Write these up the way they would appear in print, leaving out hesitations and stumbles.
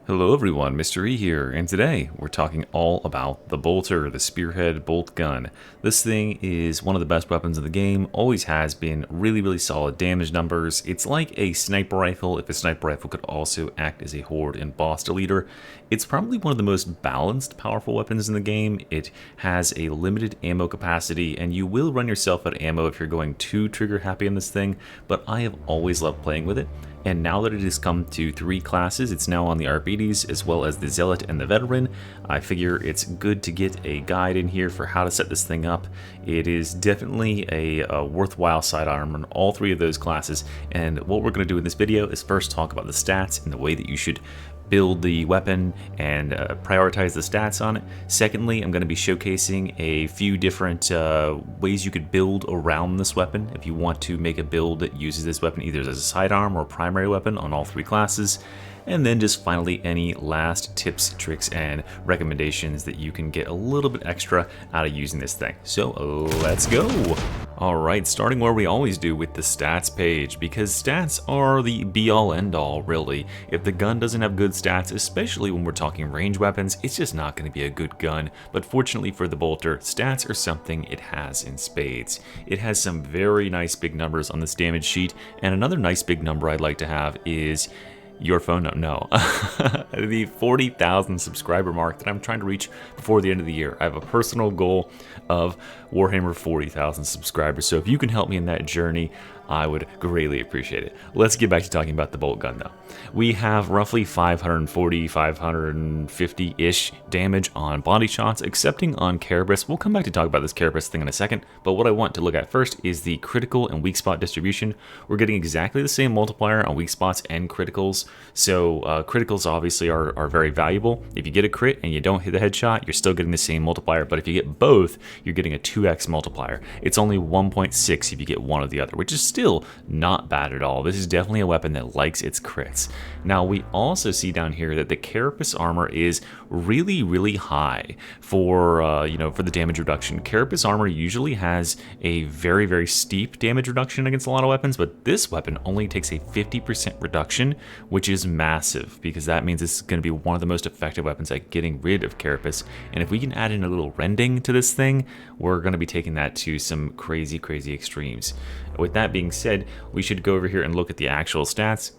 Hello everyone, Mr. E here, and today we're talking all about the bolter, the Spearhead bolt gun. This thing is one of the best weapons in the game, always has been, really solid damage numbers. It's like a sniper rifle if a sniper rifle could also act as a horde and boss deleter. It's probably one of the most balanced, powerful weapons in the game. It has a limited ammo capacity, and you will run yourself out of ammo if you're going too trigger happy on this thing, but I have always loved playing with it. And now that it has come to 3 classes, it's now on the Arbites as well as the Zealot and the Veteran. I figure it's good to get a guide in here for how to set this thing up. It is definitely a worthwhile sidearm on all 3 of those classes. And what we're going to do in this video is first talk about the stats and the way that you should build the weapon and prioritize the stats on it. Secondly, I'm going to be showcasing a few different ways you could build around this weapon if you want to make a build that uses this weapon either as a sidearm or primary weapon on all 3 classes. And then just finally any last tips, tricks, and recommendations that you can get a little bit extra out of using this thing. So let's go! Alright, starting where we always do with the stats page, because stats are the be-all end-all, really. If the gun doesn't have good stats, especially when we're talking range weapons, it's just not going to be a good gun. But fortunately for the bolter, stats are something it has in spades. It has some very nice big numbers on this damage sheet, and another nice big number I'd like to have is your phone number, no. The 40,000 subscriber mark that I'm trying to reach before the end of the year. I have a personal goal of Warhammer 40,000 subscribers, so if you can help me in that journey, I would greatly appreciate it. Let's get back to talking about the bolt gun though. We have roughly 540, 550-ish damage on body shots, excepting on Carapace. We'll come back to talk about this Carapace thing in a second, but what I want to look at first is the critical and weak spot distribution. We're getting exactly the same multiplier on weak spots and criticals, so criticals obviously are very valuable. If you get a crit and you don't hit the headshot, you're still getting the same multiplier, but if you get both, you're getting a 2x multiplier. It's only 1.6 if you get one or the other, which is still not bad at all. This is definitely a weapon that likes its crits. Now we also see down here that the Carapace armor is really high for for the damage reduction. Carapace armor usually has a very steep damage reduction against a lot of weapons, but this weapon only takes a 50% reduction, which is massive because that means this is going to be one of the most effective weapons at getting rid of Carapace. And if we can add in a little rending to this thing, we're going to be taking that to some crazy extremes. With that being said, we should go over here and look at the actual stats.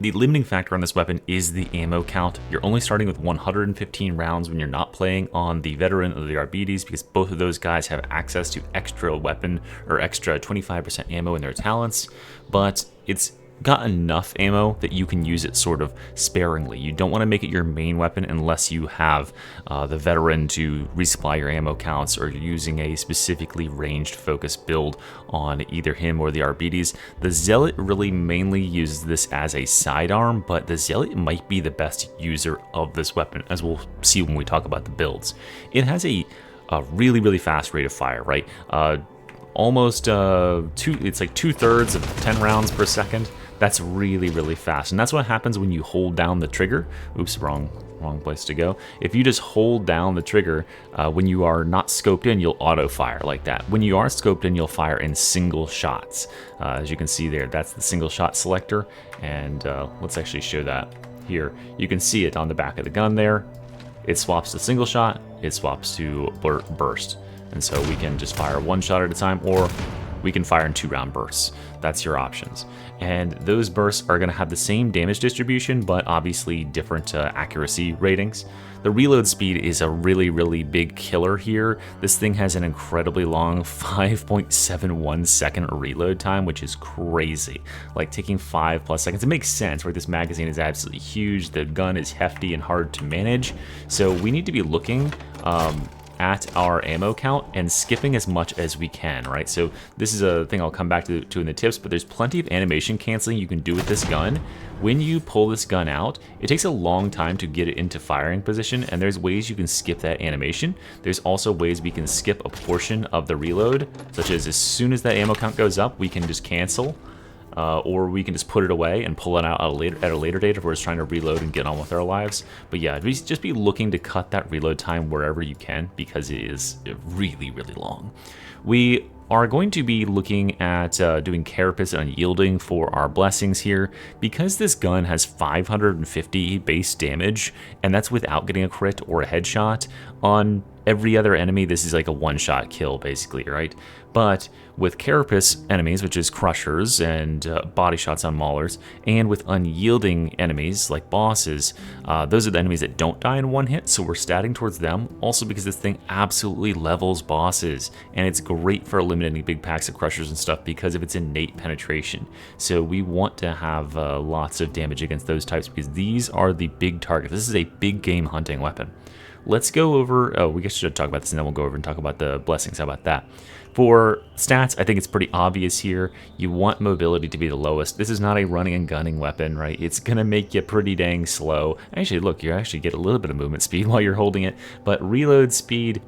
The limiting factor on this weapon is the ammo count. You're only starting with 115 rounds when you're not playing on the Veteran or the Arbites, because both of those guys have access to extra weapon or extra 25% ammo in their talents, but it's got enough ammo that you can use it sort of sparingly. You don't want to make it your main weapon unless you have the Veteran to resupply your ammo counts, or you're using a specifically ranged focused build on either him or the Arbites. The Zealot really mainly uses this as a sidearm, but the Zealot might be the best user of this weapon, as we'll see when we talk about the builds. It has a really fast rate of fire, right? Almost it's like 2/3 of 10 rounds per second. That's really fast, and that's what happens when you hold down the trigger. Oops, wrong place to go. If you just hold down the trigger, when you are not scoped in, you'll auto fire like that. When you are scoped in, you'll fire in single shots. As you can see there, that's the single shot selector, and let's actually show that here. You can see it on the back of the gun there. It swaps to single shot, it swaps to burst. And so we can just fire 1 shot at a time, or we can fire in 2-round bursts. That's your options. And those bursts are going to have the same damage distribution, but obviously different accuracy ratings. The reload speed is a really big killer here. This thing has an incredibly long 5.71 second reload time, which is crazy. Like taking 5+ seconds. It makes sense, right? This magazine is absolutely huge. The gun is hefty and hard to manage. So we need to be looking at our ammo count and skipping as much as we can, right? So this is a thing I'll come back to in the tips, but there's plenty of animation canceling you can do with this gun. When you pull this gun out, it takes a long time to get it into firing position, and there's ways you can skip that animation. There's also ways we can skip a portion of the reload, such as soon as that ammo count goes up, we can just cancel. Or we can just put it away and pull it out at a later date if we're just trying to reload and get on with our lives. But yeah, just be looking to cut that reload time wherever you can, because it is really long. We are going to be looking at doing Carapace and Unyielding for our blessings here. Because this gun has 550 base damage, and that's without getting a crit or a headshot, on every other enemy this is like a one-shot kill basically, right? But with Carapace enemies, which is crushers and body shots on maulers, and with unyielding enemies like bosses, those are the enemies that don't die in one hit, so we're statting towards them. Also because this thing absolutely levels bosses, and it's great for eliminating big packs of crushers and stuff because of its innate penetration. So we want to have lots of damage against those types because these are the big targets. This is a big game hunting weapon. Let's go over, we should talk about this and then we'll go over and talk about the blessings. How about that? For stats, I think it's pretty obvious here. You want mobility to be the lowest. This is not a running and gunning weapon, right? It's going to make you pretty dang slow. Actually, look, you actually get a little bit of movement speed while you're holding it, but reload speed,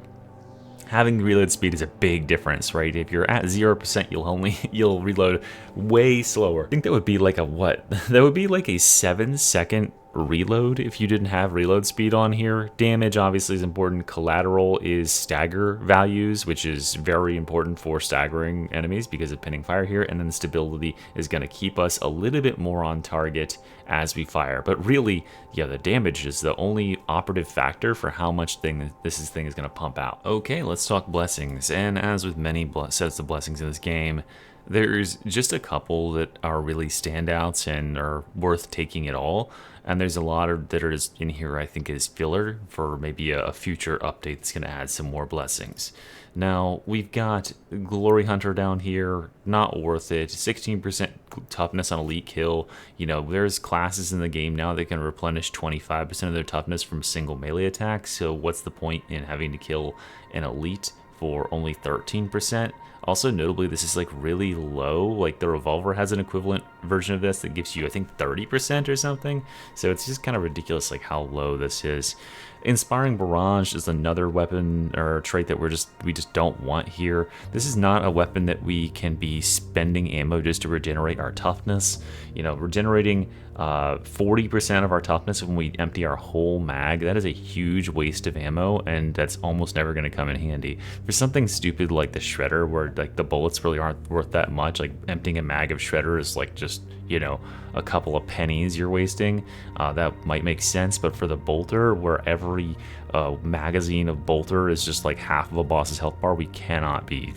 having reload speed is a big difference, right? If you're at 0%, you'll reload way slower. I think that would be like a what? That would be like a 7-second reload if you didn't have reload speed on here. Damage obviously is important. Collateral is stagger values, which is very important for staggering enemies because of pinning fire here. And then the stability is going to keep us a little bit more on target as we fire. But really, yeah, the damage is the only operative factor for how much this thing is going to pump out. Okay, let's talk blessings. And as with many sets of blessings in this game, there's just a couple that are really standouts and are worth taking at all. And there's a lot of that are just in here I think is filler for maybe a future update that's going to add some more blessings. Now, we've got Glory Hunter down here, not worth it. 16% toughness on elite kill. You know, there's classes in the game now that can replenish 25% of their toughness from single melee attacks, so what's the point in having to kill an elite for only 13%? Also, notably, this is like really low. Like the revolver has an equivalent version of this that gives you, I think, 30% or something. So it's just kind of ridiculous, like how low this is. Inspiring Barrage is another weapon or trait that we just don't want here. This is not a weapon that we can be spending ammo just to regenerate our toughness. You know, regenerating 40% of our toughness when we empty our whole mag, that is a huge waste of ammo, and that's almost never going to come in handy. For something stupid like the Shredder, where like the bullets really aren't worth that much, like emptying a mag of Shredder is like just, you know, a couple of pennies you're wasting, that might make sense. But for the Bolter, where every magazine of Bolter is just like half of a boss's health bar, we cannot be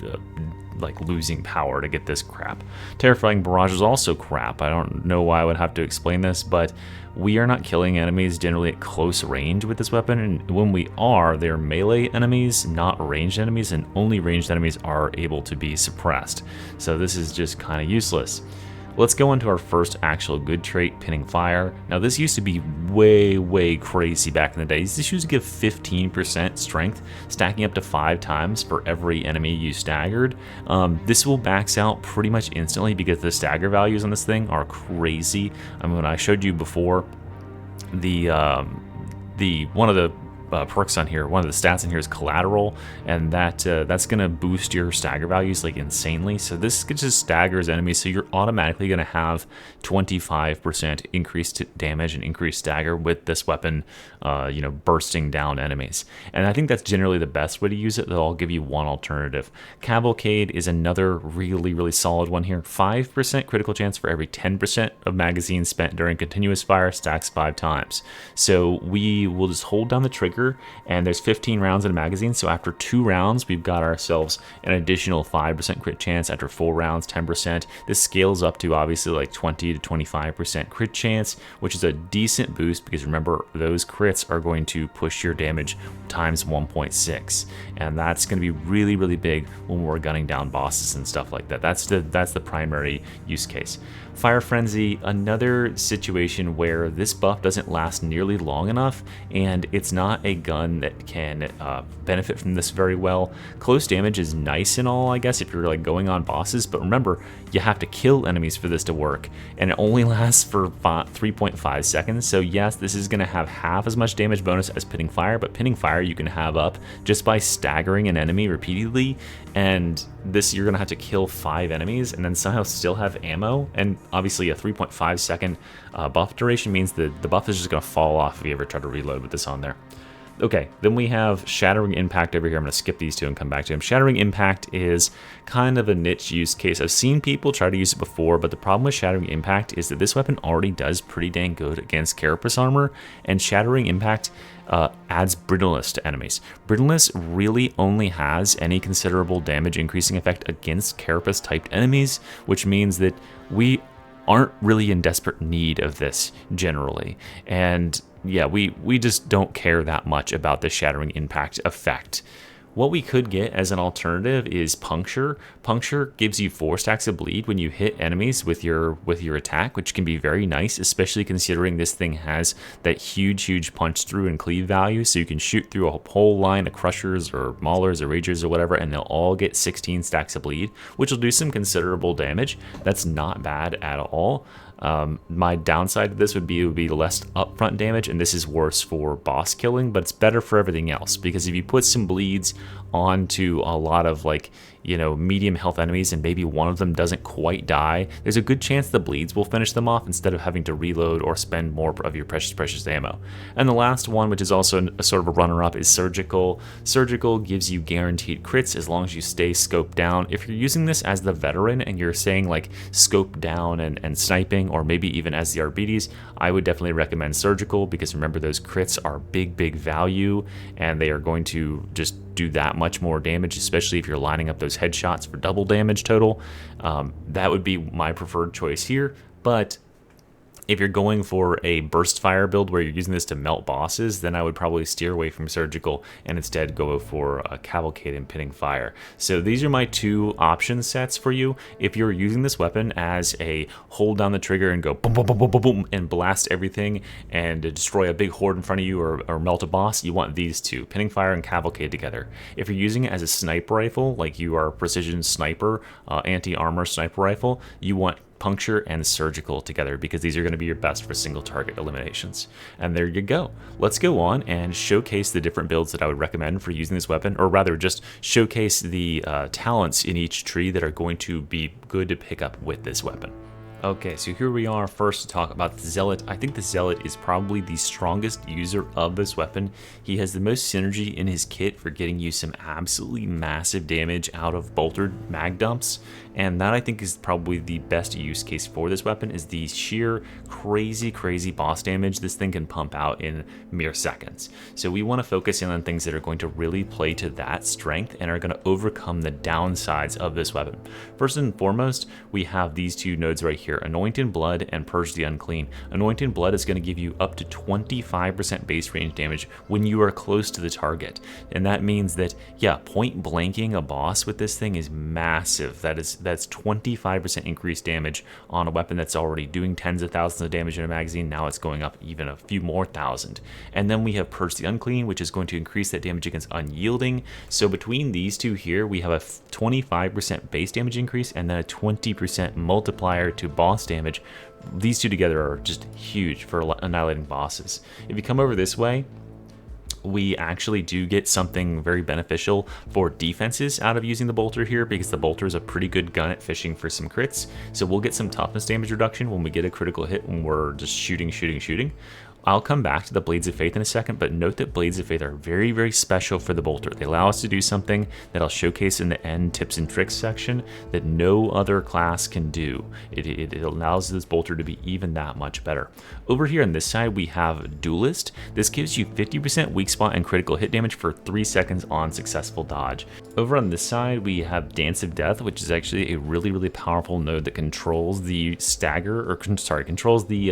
like losing power to get this crap. Terrifying Barrage is also crap. I don't know why I would have to explain this, but we are not killing enemies generally at close range with this weapon, and when we are, they're melee enemies, not ranged enemies, and only ranged enemies are able to be suppressed. So this is just kind of useless. Let's go into our first actual good trait, Pinning Fire. Now this used to be way crazy back in the days. This used to give 15% strength, stacking up to 5 times for every enemy you staggered. This will max out pretty much instantly because the stagger values on this thing are crazy. I mean, when I showed you before, one of the perks on here, one of the stats in here is collateral, and that's gonna boost your stagger values like insanely. So this just staggers enemies, so you're automatically gonna have 25% increased damage and increased stagger with this weapon, you know, bursting down enemies. And I think that's generally the best way to use it, though I'll give you one alternative. Cavalcade is another really solid one here. 5% critical chance for every 10% of magazines spent during continuous fire, stacks 5 times. So we will just hold down the trigger, and there's 15 rounds in a magazine, so after 2 rounds we've got ourselves an additional 5% crit chance. After 4 rounds, 10%. This scales up to obviously like 20 to 25% crit chance, which is a decent boost because remember, those crits are going to push your damage times 1.6, and that's going to be really big when we're gunning down bosses and stuff like that. That's the primary use case. Fire Frenzy, another situation where this buff doesn't last nearly long enough, and it's not a gun that can benefit from this very well. Close damage is nice and all, I guess, if you're like going on bosses, but remember, you have to kill enemies for this to work, and it only lasts for 3.5 seconds. So yes, this is going to have half as much damage bonus as Pinning Fire, but Pinning Fire you can have up just by staggering an enemy repeatedly, and this you're going to have to kill 5 enemies and then somehow still have ammo. And obviously a 3.5 second buff duration means that the buff is just going to fall off if you ever try to reload with this on there. Okay, then we have Shattering Impact over here. I'm going to skip these two and come back to him. Shattering Impact is kind of a niche use case. I've seen people try to use it before, but the problem with Shattering Impact is that this weapon already does pretty dang good against Carapace armor, and Shattering Impact adds brittleness to enemies. Brittleness really only has any considerable damage increasing effect against Carapace typed enemies, which means that we aren't really in desperate need of this generally. And yeah, we just don't care that much about the Shattering Impact effect. What we could get as an alternative is Puncture. Puncture gives you 4 stacks of bleed when you hit enemies with your attack, which can be very nice, especially considering this thing has that huge punch through and cleave value, so you can shoot through a whole line of Crushers or Maulers or Ragers or whatever, and they'll all get 16 stacks of bleed, which will do some considerable damage. That's not bad at all. My downside to this would be less upfront damage, and this is worse for boss killing, but it's better for everything else, because if you put some bleeds onto a lot of, like, you know, medium health enemies and maybe one of them doesn't quite die, there's a good chance the bleeds will finish them off instead of having to reload or spend more of your precious ammo. And the last one, which is also a sort of a runner-up, is Surgical. Surgical gives you guaranteed crits as long as you stay scoped down. If you're using this as the veteran and you're saying like scope down and sniping, or maybe even as the Arbites, I would definitely recommend Surgical, because remember, those crits are big value, and they are going to just do that much more damage, especially if you're lining up those headshots for double damage total. That would be my preferred choice here, but if you're going for a burst fire build where you're using this to melt bosses, then I would probably steer away from Surgical and instead go for a Cavalcade and Pinning Fire. So these are my 2 option sets for you. If you're using this weapon as a hold down the trigger and go boom, boom, boom, boom, boom, boom, and blast everything and destroy a big horde in front of you, or melt a boss, you want these 2, Pinning Fire and Cavalcade together. If you're using it as a sniper rifle, like you are a precision sniper, anti-armor sniper rifle, you want Puncture and Surgical together, because these are going to be your best for single target eliminations. And there you go. Let's go on and showcase the different builds that I would recommend for using this weapon, or rather just showcase the talents in each tree that are going to be good to pick up with this weapon. Okay, so here we are first to talk about the Zealot. I think the Zealot is probably the strongest user of this weapon. He has the most synergy in his kit for getting you some absolutely massive damage out of boltered mag dumps, and that I think is probably the best use case for this weapon, is the sheer crazy boss damage this thing can pump out in mere seconds. So we want to focus in on things that are going to really play to that strength and are going to overcome the downsides of this weapon. First and foremost, we have these 2 nodes right here, Anointed Blood and Purge the Unclean. Anointed Blood is going to give you up to 25% base range damage when you are close to the target. And that means that, yeah, point blanking a boss with this thing is massive. That's 25% increased damage on a weapon that's already doing tens of thousands of damage in a magazine. Now it's going up even a few more thousand. And then we have Purge the Unclean, which is going to increase that damage against Unyielding. So between these 2 here, we have a 25% base damage increase and then a 20% multiplier to boss damage. These 2 together are just huge for annihilating bosses. If you come over this way, we actually do get something very beneficial for defenses out of using the bolter here, because the bolter is a pretty good gun at fishing for some crits. So we'll get some toughness damage reduction when we get a critical hit when we're just shooting. I'll come back to the Blades of Faith in a second, but note that Blades of Faith are very special for the bolter. They allow us to do something that I'll showcase in the end tips and tricks section that no other class can do. It allows this bolter to be even that much better. Over here on this side, we have Duelist. This gives you 50% weak spot and critical hit damage for 3 seconds on successful dodge. Over on this side, we have Dance of Death, which is actually a really powerful node that controls the controls the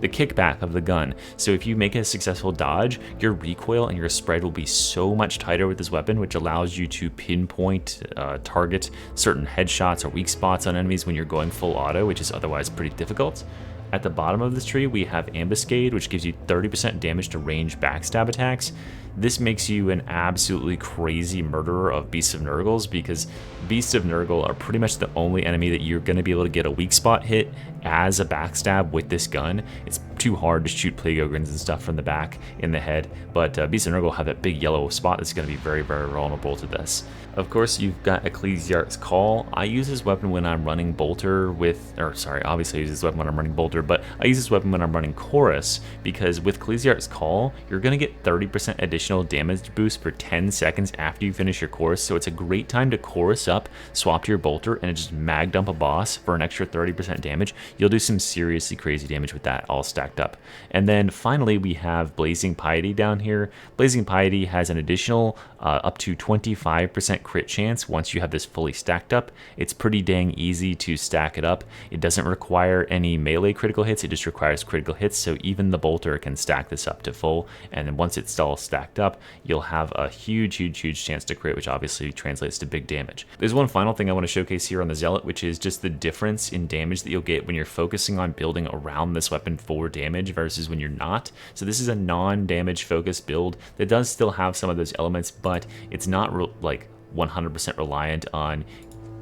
kickback of the gun. So if you make a successful dodge, your recoil and your spread will be so much tighter with this weapon, which allows you to pinpoint, target certain headshots or weak spots on enemies when you're going full auto, which is otherwise pretty difficult. At the bottom of this tree, we have Ambuscade, which gives you 30% damage to range backstab attacks. This makes you an absolutely crazy murderer of Beasts of Nurgles, because Beasts of Nurgle are pretty much the only enemy that you're going to be able to get a weak spot hit as a backstab with this gun. It's too hard to shoot Plague Ogrins and stuff from the back in the head, but Beasts of Nurgle have that big yellow spot that's going to be very vulnerable to this. Of course, you've got Ecclesiarch's Call. I use this weapon when I'm running Bolter with, obviously I use this weapon when I'm running Bolter, but I use this weapon when I'm running Chorus, because with Ecclesiarch's Call, you're going to get 30% additional damage boost for 10 seconds after you finish your Chorus, so it's a great time to Chorus up, swap to your Bolter, and just mag dump a boss for an extra 30% damage. You'll do some seriously crazy damage with that all stacked up. And then finally, we have Blazing Piety down here. Blazing Piety has an additional up to 25% crit chance once you have this fully stacked up. It's pretty dang easy to stack it up. It doesn't require any melee critical hits, it just requires critical hits, so even the Bolter can stack this up to full, and then once it's all stacked up, you'll have a huge chance to crit, which obviously translates to big damage. There's one final thing I want to showcase here on the Zealot, which is just the difference in damage that you'll get when you're focusing on building around this weapon for damage versus when you're not. So this is a non-damage focused build that does still have some of those elements, but it's not like 100% reliant on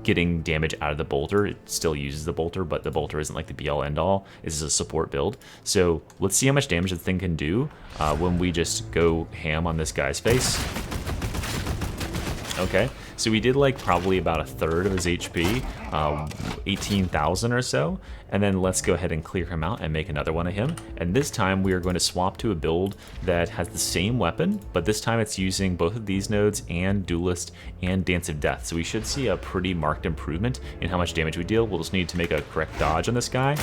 getting damage out of the Bolter. It still uses the Bolter, but the Bolter isn't like the be-all end-all. This is a support build. So let's see how much damage the thing can do when we just go ham on this guy's face. Okay, so we did like probably about a third of his HP, 18,000 or so, and then let's go ahead and clear him out and make another one of him. And this time we are going to swap to a build that has the same weapon, but this time it's using both of these nodes and Duelist and Dance of Death. So we should see a pretty marked improvement in how much damage we deal. We'll just need to make a correct dodge on this guy.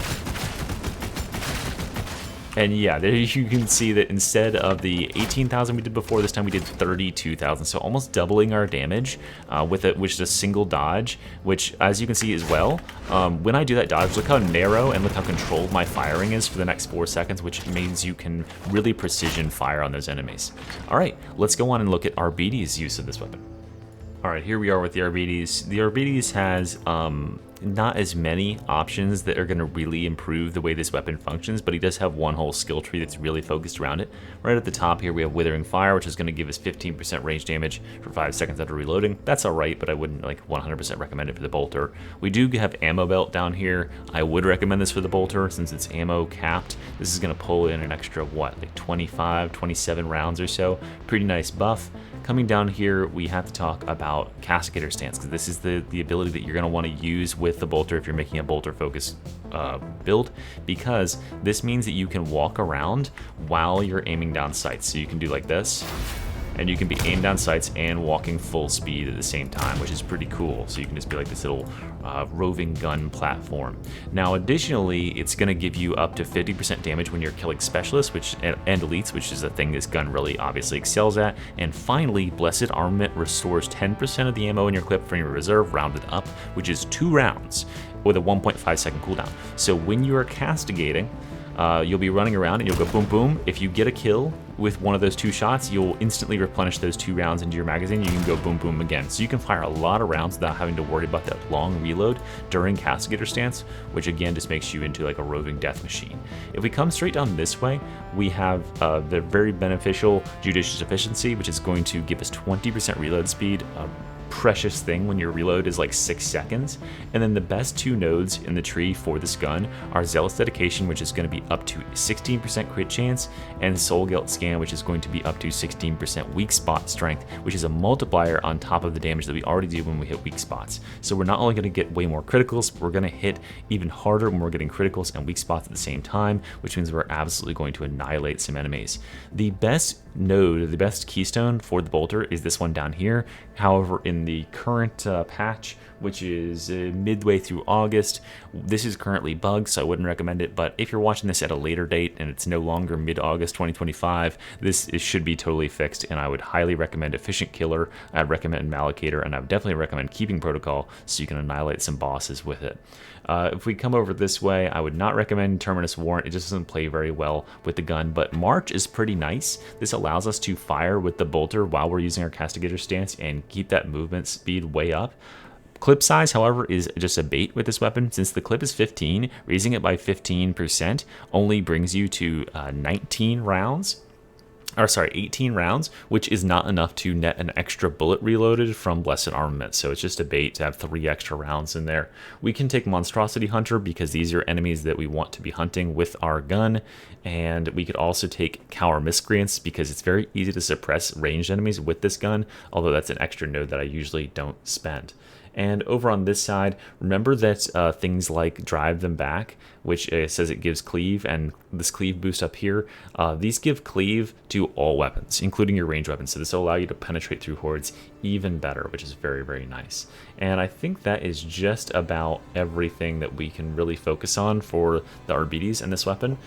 And yeah, there you can see that instead of the 18,000 we did before, this time we did 32,000. So almost doubling our damage with it, which is a single dodge, which as you can see as well, when I do that dodge, look how narrow and look how controlled my firing is for the next 4 seconds, which means you can really precision fire on those enemies. All right, let's go on and look at Arbites' use of this weapon. All right, here we are with the Arbites. The Arbites has not as many options that are going to really improve the way this weapon functions, but he does have one whole skill tree that's really focused around it. Right at the top here we have Withering Fire, which is going to give us 15% range damage for 5 seconds after reloading. That's alright, but I wouldn't like 100% recommend it for the Bolter. We do have Ammo Belt down here. I would recommend this for the Bolter since it's ammo capped. This is going to pull in an extra, what, like 25, 27 rounds or so. Pretty nice buff. Coming down here, we have to talk about Castigator Stance, because this is the ability that you're going to want to use with the Bolter if you're making a Bolter-focused build, because this means that you can walk around while you're aiming down sights. So you can do like this, and you can be aimed down sights and walking full speed at the same time, which is pretty cool. So you can just be like this little roving gun platform. Now, additionally, it's going to give you up to 50% damage when you're killing specialists and elites, which is a thing this gun really obviously excels at. And finally, Blessed Armament restores 10% of the ammo in your clip from your reserve, rounded up, which is 2 rounds with a 1.5 second cooldown. So when you are castigating, you'll be running around and you'll go boom boom. If you get a kill with one of those 2 shots, you'll instantly replenish those 2 rounds into your magazine. You can go boom boom again. So you can fire a lot of rounds without having to worry about that long reload during Castigator Stance, which again just makes you into like a roving death machine. If we come straight down this way, we have the very beneficial Judicious Efficiency, which is going to give us 20% reload speed. Precious thing when your reload is like 6 seconds. And then the best 2 nodes in the tree for this gun are Zealot's Dedication, which is going to be up to 16% crit chance, and Soul Guilt Scan, which is going to be up to 16% weak spot strength, which is a multiplier on top of the damage that we already do when we hit weak spots. So we're not only going to get way more criticals, but we're going to hit even harder when we're getting criticals and weak spots at the same time, which means we're absolutely going to annihilate some enemies. The best node, the best keystone for the Bolter is this one down here. However, in the current patch, which is midway through August, this is currently bugged, so I wouldn't recommend it. But if you're watching this at a later date and it's no longer mid-August 2025, this should be totally fixed, and I would highly recommend Efficient Killer. I'd recommend Mallocator, and I would definitely recommend Keeping Protocol so you can annihilate some bosses with it. If we come over this way, I would not recommend Terminus Warrant. It just doesn't play very well with the gun, but March is pretty nice. This allows us to fire with the Bolter while we're using our Castigator Stance and keep that movement speed way up. Clip size, however, is just a bait with this weapon. Since the clip is 15, raising it by 15% only brings you to 19 rounds. Or sorry, 18 rounds, which is not enough to net an extra bullet reloaded from Blessed Armament. So it's just a bait to have 3 extra rounds in there. We can take Monstrosity Hunter because these are enemies that we want to be hunting with our gun. And we could also take Cower Miscreants because it's very easy to suppress ranged enemies with this gun, although that's an extra node that I usually don't spend. And over on this side, remember that things like drive them back, which says it gives cleave, and this cleave boost up here, these give cleave to all weapons, including your ranged weapons. So this will allow you to penetrate through hordes even better, which is very, very nice. And I think that is just about everything that we can really focus on for the Arbites and this weapon.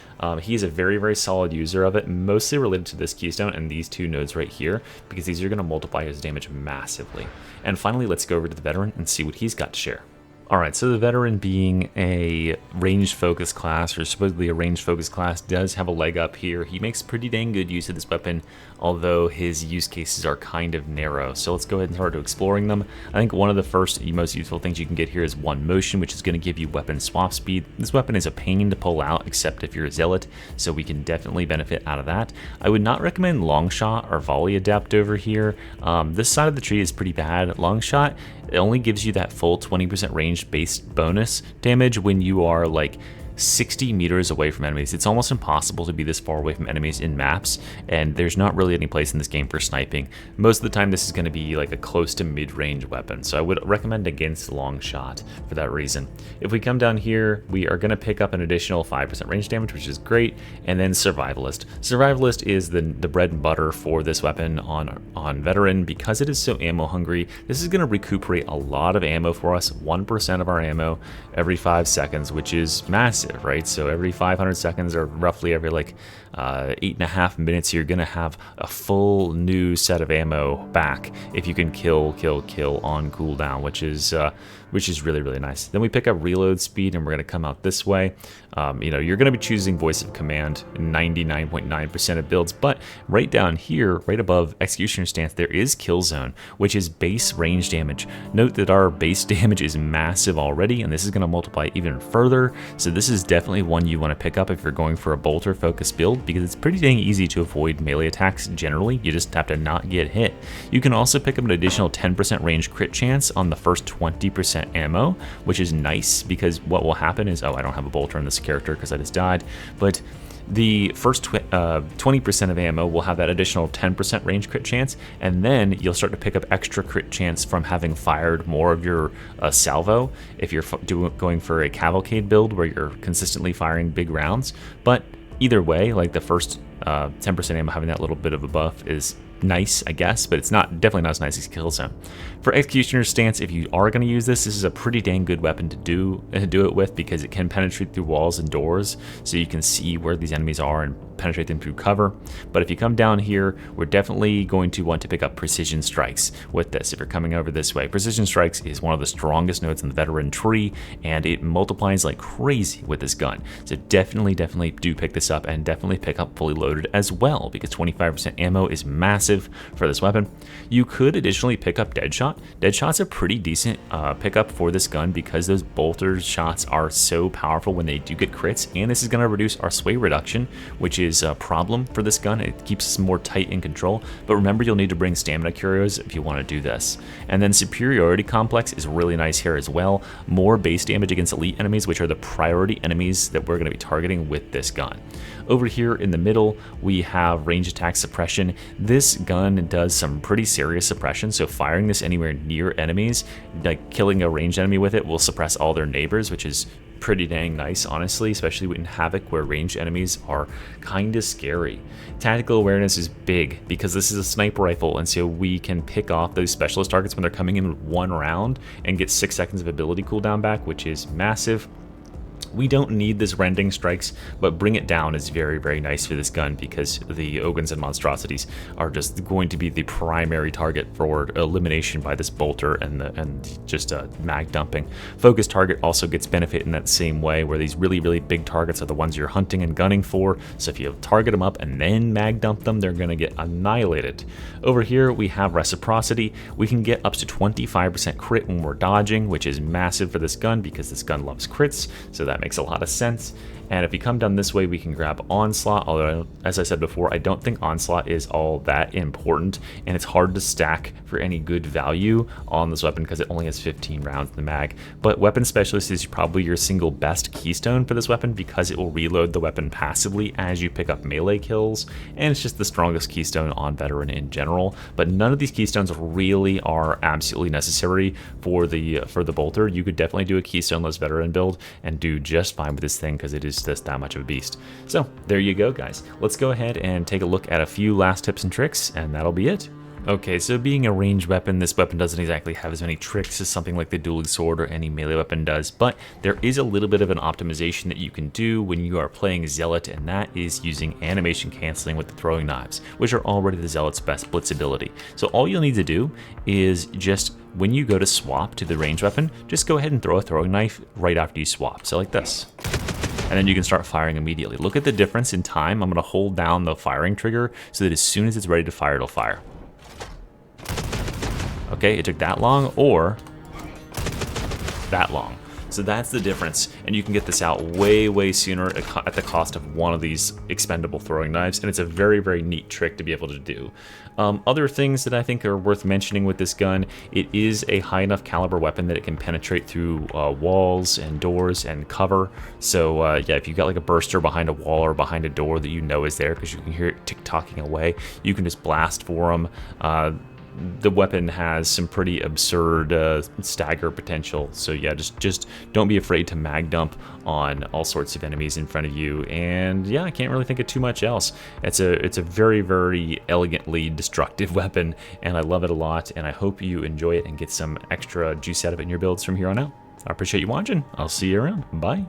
He's a very, very solid user of it, mostly related to this keystone and these two nodes right here, because these are going to multiply his damage massively. And finally, let's go over to the veteran and see what he's got to share. Alright, so the veteran, being a ranged focus class, or supposedly a ranged focus class, does have a leg up here. He makes pretty dang good use of this weapon, although his use cases are kind of narrow. So let's go ahead and start exploring them. I think one of the first most useful things you can get here is one motion, which is going to give you weapon swap speed. This weapon is a pain to pull out, except if you're a Zealot, so we can definitely benefit out of that. I would not recommend long shot or volley adapt over here. This side of the tree is pretty bad. Long shot, it only gives you that full 20% range base bonus damage when you are like 60 meters away from enemies. It's almost impossible to be this far away from enemies in maps, and there's not really any place in this game for sniping. Most of the time this is going to be like a close to mid-range weapon, so I would recommend against long shot for that reason. If we come down here, we are going to pick up an additional 5% range damage, which is great, and then Survivalist. Survivalist is the bread and butter for this weapon on veteran. Because it is so ammo hungry, this is going to recuperate a lot of ammo for us, 1% of our ammo every 5 seconds, which is massive. Right, so every 500 seconds, or roughly every like 8.5 minutes, you're gonna have a full new set of ammo back if you can kill on cooldown, which is really, really nice. Then we pick up reload speed, and we're gonna come out this way. You're gonna be choosing voice of command 99.9% of builds, but right down here, right above executioner stance, there is kill zone, which is base range damage. Note that our base damage is massive already, and this is gonna multiply even further. So this is definitely one you want to pick up if you're going for a bolter focused build, because it's pretty dang easy to avoid melee attacks generally. You just have to not get hit. You can also pick up an additional 10% range crit chance on the first 20% ammo, which is nice, because what will happen is, oh, I don't have a bolter in this character because I just died, but the first 20% of ammo will have that additional 10% range crit chance, and then you'll start to pick up extra crit chance from having fired more of your salvo if you're going for a cavalcade build where you're consistently firing big rounds. But either way, like the first 10% ammo having that little bit of a buff is nice, I guess, but it's definitely not as nice as kill zone. For executioner's stance, if you are going to use this is a pretty dang good weapon to do it with, because it can penetrate through walls and doors, so you can see where these enemies are and penetrate them through cover. But if you come down here, we're definitely going to want to pick up precision strikes with this. If you're coming over this way, precision strikes is one of the strongest nodes in the veteran tree, and it multiplies like crazy with this gun. So definitely do pick this up, and definitely pick up fully loaded as well, because 25% ammo is massive for this weapon. You could additionally pick up Deadshot. Deadshot's a pretty decent pickup for this gun, because those bolter shots are so powerful when they do get crits, and this is going to reduce our sway reduction, which is a problem for this gun. It keeps us more tight in control, but remember, you'll need to bring stamina curios if you want to do this. And then superiority complex is really nice here as well. More base damage against elite enemies, which are the priority enemies that we're going to be targeting with this gun. Over here in the middle, we have range attack suppression. This gun does some pretty serious suppression, so firing this anywhere near enemies, like killing a ranged enemy with it, will suppress all their neighbors, which is pretty dang nice, honestly, especially in Havoc, where ranged enemies are kind of scary. Tactical awareness is big, because this is a sniper rifle, and so we can pick off those specialist targets when they're coming in one round and get 6 seconds of ability cooldown back, which is massive. We don't need this rending strikes, but bring it down is very, very nice for this gun, because the Ogans and monstrosities are just going to be the primary target for elimination by this bolter and just mag dumping. Focus target also gets benefit in that same way, where these really, really big targets are the ones you're hunting and gunning for. So if you target them up and then mag dump them, they're going to get annihilated. Over here we have reciprocity. We can get up to 25% crit when we're dodging, which is massive for this gun, because this gun loves crits, so that makes a lot of sense. And if we come down this way, we can grab Onslaught, although as I said before, I don't think Onslaught is all that important, and it's hard to stack for any good value on this weapon because it only has 15 rounds in the mag. But Weapon Specialist is probably your single best keystone for this weapon because it will reload the weapon passively as you pick up melee kills, and it's just the strongest keystone on Veteran in general. But none of these keystones really are absolutely necessary for the bolter. You could definitely do a keystone-less Veteran build and do just fine with this thing because it is just that much of a beast. So there you go, guys. Let's go ahead and take a look at a few last tips and tricks, and that'll be it. Okay, so being a ranged weapon, this weapon doesn't exactly have as many tricks as something like the dueling sword or any melee weapon does, but there is a little bit of an optimization that you can do when you are playing Zealot, and that is using animation canceling with the throwing knives, which are already the Zealot's best blitz ability. So all you'll need to do is just, when you go to swap to the ranged weapon, just go ahead and throw a throwing knife right after you swap, so like this. And then you can start firing immediately. Look at the difference in time. I'm going to hold down the firing trigger so that as soon as it's ready to fire, it'll fire. Okay, it took that long, or that long. So that's the difference, and you can get this out way, way sooner at the cost of one of these expendable throwing knives, and it's a very, very neat trick to be able to do. Other things that I think are worth mentioning with this gun, it is a high enough caliber weapon that it can penetrate through walls and doors and cover. So yeah, if you've got like a burster behind a wall or behind a door that you know is there because you can hear it tick-tocking away, you can just blast for them. The weapon has some pretty absurd stagger potential, so yeah, just don't be afraid to mag dump on all sorts of enemies in front of you. And yeah, I can't really think of too much else. It's a very, very elegantly destructive weapon, and I love it a lot, and I hope you enjoy it and get some extra juice out of it in your builds from here on out. I appreciate you watching. I'll see you around. Bye.